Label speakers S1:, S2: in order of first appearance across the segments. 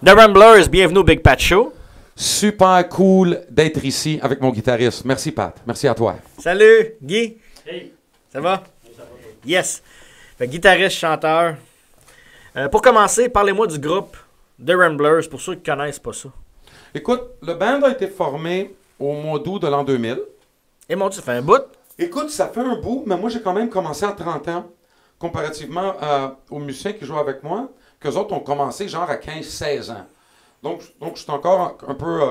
S1: The Ramblers, bienvenue au Big Pat Show.
S2: Super cool d'être ici avec mon guitariste. Merci, Pat. Merci à toi.
S1: Salut, Guy.
S3: Hey.
S1: Ça va? Yes. Fait, guitariste, chanteur. Pour commencer, parlez-moi du groupe The Ramblers, pour ceux qui ne connaissent pas ça.
S2: Écoute, le band a été formé au mois d'août de l'an 2000.
S1: Et mon Dieu, ça fait un bout.
S2: Écoute, ça fait un bout, mais moi, j'ai quand même commencé à 30 ans, comparativement aux musiciens qui jouent avec moi, qu'eux autres ont commencé genre à 15-16 ans. Donc je suis encore un peu...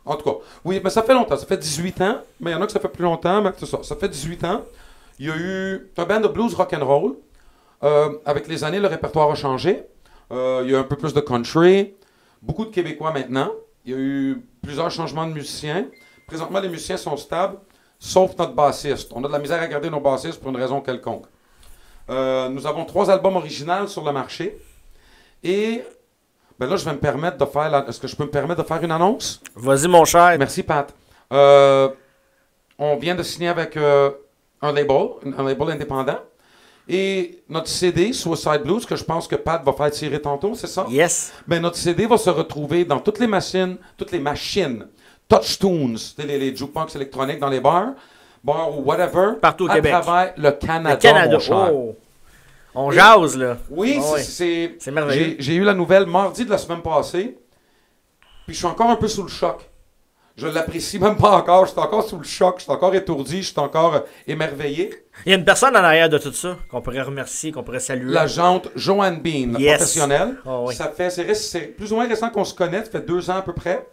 S2: en tout cas, oui, mais ça fait longtemps. Ça fait 18 ans, mais il y en a que ça fait plus longtemps, mais c'est ça. Ça fait 18 ans. Il y a eu un band de blues rock'n'roll. Avec les années, le répertoire a changé. Il y a un peu plus de country. Beaucoup de Québécois maintenant. Il y a eu plusieurs changements de musiciens. Présentement, les musiciens sont stables, sauf notre bassiste. On a de la misère à garder nos bassistes pour une raison quelconque. Nous avons 3 albums originaux sur le marché. Et ben là, je vais me permettre de faire... Est-ce que je peux me permettre de faire une annonce?
S1: Vas-y, mon cher.
S2: Merci, Pat. On vient de signer avec un label indépendant. Et notre CD, Suicide Blues, que je pense que Pat va faire tirer tantôt, c'est ça?
S1: Yes.
S2: Ben, notre CD va se retrouver dans toutes les machines, Touchtunes, les jukebox électroniques dans les bars ou whatever.
S1: Partout au Québec.
S2: À travers le Canada,
S1: Le Canada.
S2: mon cher.
S1: Oh. On jase, là.
S2: Oui,
S1: Oh,
S2: c'est
S1: merveilleux.
S2: J'ai eu la nouvelle mardi de la semaine passée, puis je suis encore un peu sous le choc. Je l'apprécie même pas encore, je suis encore sous le choc, je suis encore étourdi, je suis encore émerveillé.
S1: Il y a une personne en arrière de tout ça qu'on pourrait remercier, qu'on pourrait saluer.
S2: L'agente Joanne Bean, la
S1: Yes.
S2: professionnelle.
S1: Oh, oui.
S2: C'est plus ou moins récent qu'on se connaît, ça fait 2 ans à peu près.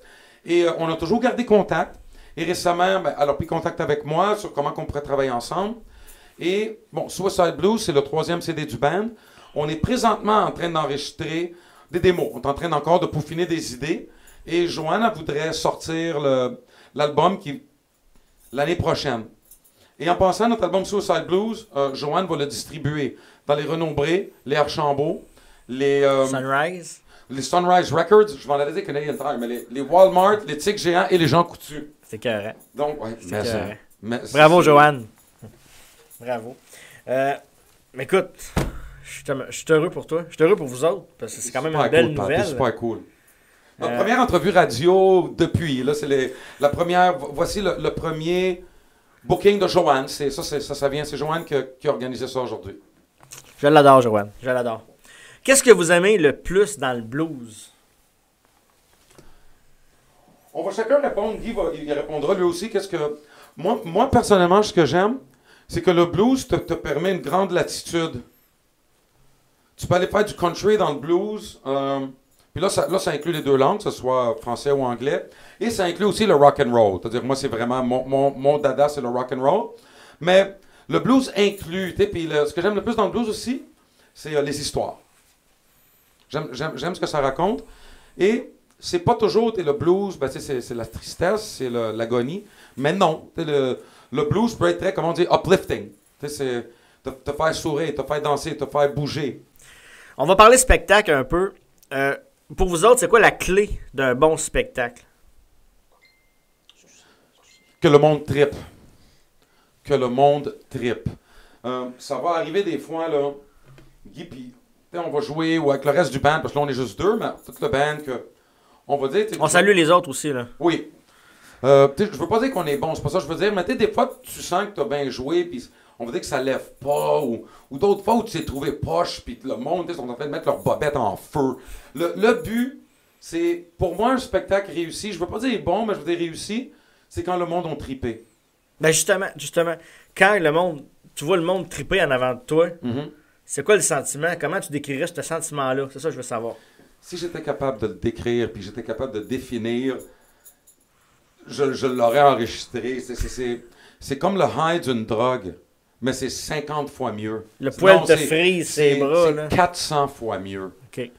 S2: Et on a toujours gardé contact. Et récemment, elle a pris contact avec moi sur comment on pourrait travailler ensemble. Et bon, Suicide Blues, c'est le 3e CD du band. On est présentement en train d'enregistrer des démos. On est en train encore de peaufiner des idées. Et Joanne, elle voudrait sortir l'album l'année prochaine. Et en passant, notre album Suicide Blues, Joanne va le distribuer dans les Renombré, les Archambault, les
S1: Sunrise.
S2: les Sunrise Records, je vais en aller dire Canadian Tire, mais les Walmart, les Tic Géants et les Jean Coutu.
S1: C'est carré.
S2: Donc, ouais,
S1: Bravo, Joanne. Bravo. Mais écoute, je suis heureux pour toi. Je suis heureux pour vous autres, parce que c'est quand même une belle nouvelle.
S2: C'est super cool. Notre première entrevue radio depuis, là, c'est la première, voici le premier booking de Joanne. C'est Joanne qui a organisé ça aujourd'hui.
S1: Je l'adore, Joanne. Je l'adore. Qu'est-ce que vous aimez le plus dans le blues?
S2: On va chacun répondre. Guy il répondra lui aussi. Moi, personnellement, ce que j'aime, c'est que le blues te permet une grande latitude. Tu peux aller faire du country dans le blues. Puis là, ça inclut les 2 langues, que ce soit français ou anglais. Et ça inclut aussi le rock and roll. C'est-à-dire, moi, c'est vraiment mon dada, c'est le rock and roll. Mais le blues inclut, puis ce que j'aime le plus dans le blues aussi, c'est les histoires. J'aime ce que ça raconte. Et c'est pas toujours le blues, c'est la tristesse, c'est l'agonie. Mais non, le blues peut être très, comment on dit, uplifting. C'est te faire sourire, te faire danser, te faire bouger.
S1: On va parler spectacle un peu. Pour vous autres, c'est quoi la clé d'un bon spectacle?
S2: Que le monde trippe. Que le monde trippe. Ça va arriver des fois, là, Guy, puis on va jouer ou avec le reste du band, parce que là, on est juste 2, mais tout le band, on va dire...
S1: On salue les autres aussi, là.
S2: Oui. Je veux pas dire qu'on est bon, c'est pas ça que je veux dire, mais des fois, tu sens que tu as bien joué, puis on va dire que ça lève pas, ou d'autres fois où tu t'es trouvé poche, puis le monde, ils sont en train de mettre leur bobette en feu. Le but, c'est, pour moi, un spectacle réussi, je veux pas dire bon, mais je veux dire réussi, c'est quand le monde a trippé.
S1: Ben justement, quand tu vois le monde tripper en avant de toi, c'est quoi le sentiment? Comment tu décrirais ce sentiment-là? C'est ça que je veux savoir.
S2: Si j'étais capable de le décrire, puis j'étais capable de définir, je l'aurais enregistré. C'est comme le high d'une drogue, mais c'est 50 fois mieux.
S1: Le poil te frise ses bras, là.
S2: C'est 400 fois mieux.
S1: OK.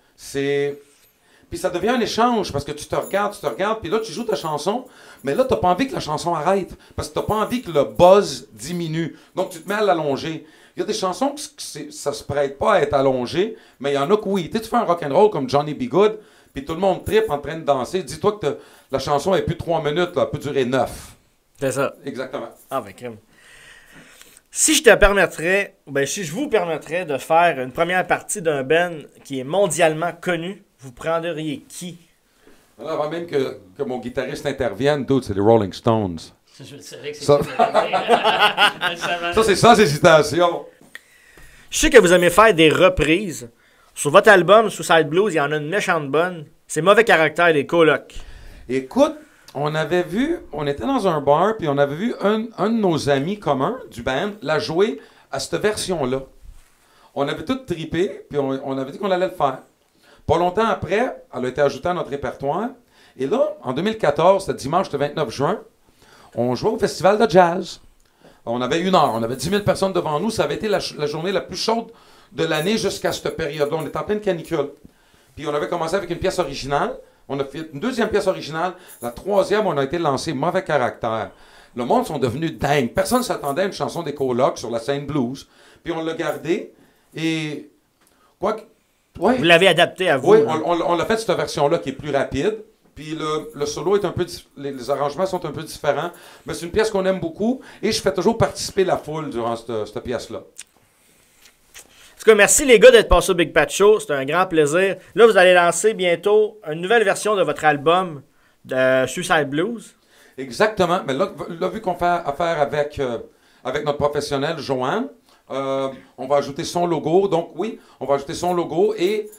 S2: Puis ça devient un échange, parce que tu te regardes, puis là, tu joues ta chanson, mais là, t'as pas envie que la chanson arrête, parce que t'as pas envie que le buzz diminue. Donc, tu te mets à l'allonger. Il y a des chansons que ça se prête pas à être allongé, mais il y en a que oui. Tu fais un rock'n'roll comme Johnny B. Good, puis tout le monde trippe en train de danser. Dis-toi que la chanson est plus 3 minutes, là, elle peut durer 9.
S1: C'est ça.
S2: Exactement.
S1: Ah, ben, crème. Si je vous permettrais de faire une première partie d'un band qui est mondialement connu, vous prendriez qui
S2: Alors, avant même que mon guitariste intervienne, d'autres, c'est les Rolling Stones.
S3: Je le savais que c'est
S2: Ça,
S3: ça.
S2: c'est sans hésitation.
S1: Je sais que vous aimez faire des reprises. Sur votre album, Suicide Blues, il y en a une méchante bonne. C'est Mauvais Caractère des Colocs.
S2: Écoute, on était dans un bar, puis on avait vu un de nos amis communs du band la jouer à cette version-là. On avait tout trippé, puis on avait dit qu'on allait le faire. Pas longtemps après, elle a été ajoutée à notre répertoire. Et là, en 2014, c'était dimanche le 29 juin, on jouait au festival de jazz. On avait 1 heure, on avait 10 000 personnes devant nous. Ça avait été la journée la plus chaude de l'année jusqu'à cette période-là. On était en pleine canicule. Puis on avait commencé avec une pièce originale. On a fait une deuxième pièce originale. La troisième, on a été lancé Mauvais Caractère. Le monde sont devenus dingues. Personne ne s'attendait à une chanson des Colocs sur la scène blues. Puis on l'a gardé. Et quoi que... Ouais.
S1: Vous l'avez adapté à vous.
S2: Oui,
S1: hein?
S2: on l'a fait cette version-là qui est plus rapide. Puis le solo est un peu... Les arrangements sont un peu différents. Mais c'est une pièce qu'on aime beaucoup. Et je fais toujours participer la foule durant cette pièce-là.
S1: En tout cas, merci les gars d'être passés au Big Pat Show. C'était un grand plaisir. Là, vous allez lancer bientôt une nouvelle version de votre album de Suicide Blues.
S2: Exactement. Mais là vu qu'on fait affaire avec notre professionnel, Joanne, on va ajouter son logo. Donc oui, on va ajouter son logo et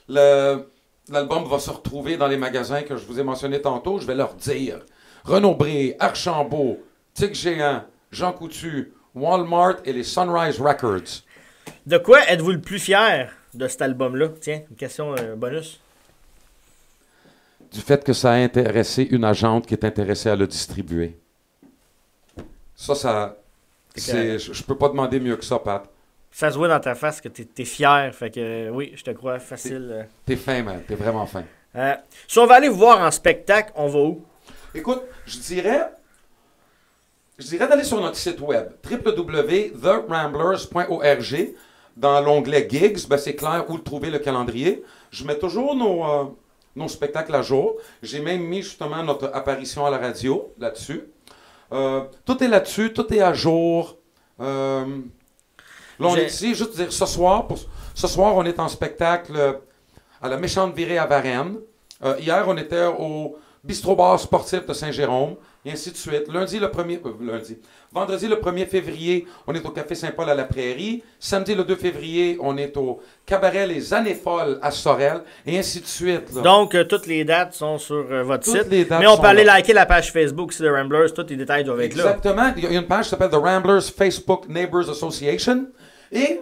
S2: l'album va se retrouver dans les magasins que je vous ai mentionnés tantôt. Je vais leur dire Renaud-Bré, Archambault, Tic Géant, Jean Coutu, Walmart et les Sunrise Records.
S1: De quoi êtes-vous le plus fier de cet album-là? Tiens, une question bonus.
S2: Du fait que ça a intéressé une agente qui est intéressée à le distribuer. Je peux pas demander mieux que ça, Pat.
S1: Ça se voit dans ta face que t'es fier. Fait que oui, je te crois facile.
S2: T'es fin, man. T'es vraiment fin.
S1: Si on va aller vous voir en spectacle, on va où?
S2: Écoute, je dirais d'aller sur notre site web www.theramblers.org. Dans l'onglet Gigs, ben c'est clair où trouver le calendrier. Je mets toujours nos spectacles à jour. J'ai même mis justement notre apparition à la radio là-dessus. Tout est là-dessus, tout est à jour. Là, on est ici, juste dire ce soir, on est en spectacle à la Méchante Virée à Varennes. Hier, on était au Bistrot Bar Sportif de Saint-Jérôme, et ainsi de suite. Vendredi le 1er février, on est au Café Saint-Paul à la Prairie. Samedi le 2 février, on est au Cabaret Les Années Folles à Sorel, et ainsi de suite. Là.
S1: Donc, toutes les dates sont sur votre
S2: Toutes
S1: site.
S2: les dates
S1: Mais on peut
S2: sont
S1: aller
S2: là.
S1: liker la page Facebook aussi de Ramblers. Tous les détails doivent être là.
S2: Exactement. Il y a une page qui s'appelle The Ramblers Facebook Neighbors Association. Et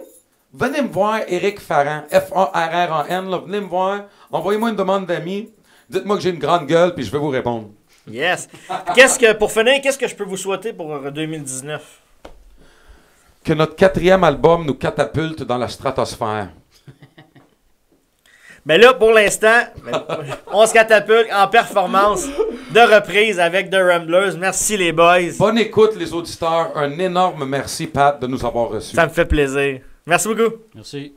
S2: venez me voir, Éric Farran, F-A-R-R-A-N. Là, venez me voir, envoyez-moi une demande d'amis. Dites-moi que j'ai une grande gueule, puis je vais vous répondre.
S1: Yes. Pour finir, qu'est-ce que je peux vous souhaiter pour 2019?
S2: Que notre 4e album nous catapulte dans la stratosphère.
S1: Ben là, pour l'instant, on se catapulte en performance de reprise avec The Ramblers. Merci les boys.
S2: Bonne écoute, les auditeurs. Un énorme merci, Pat, de nous avoir reçus.
S1: Ça me fait plaisir. Merci beaucoup.
S3: Merci.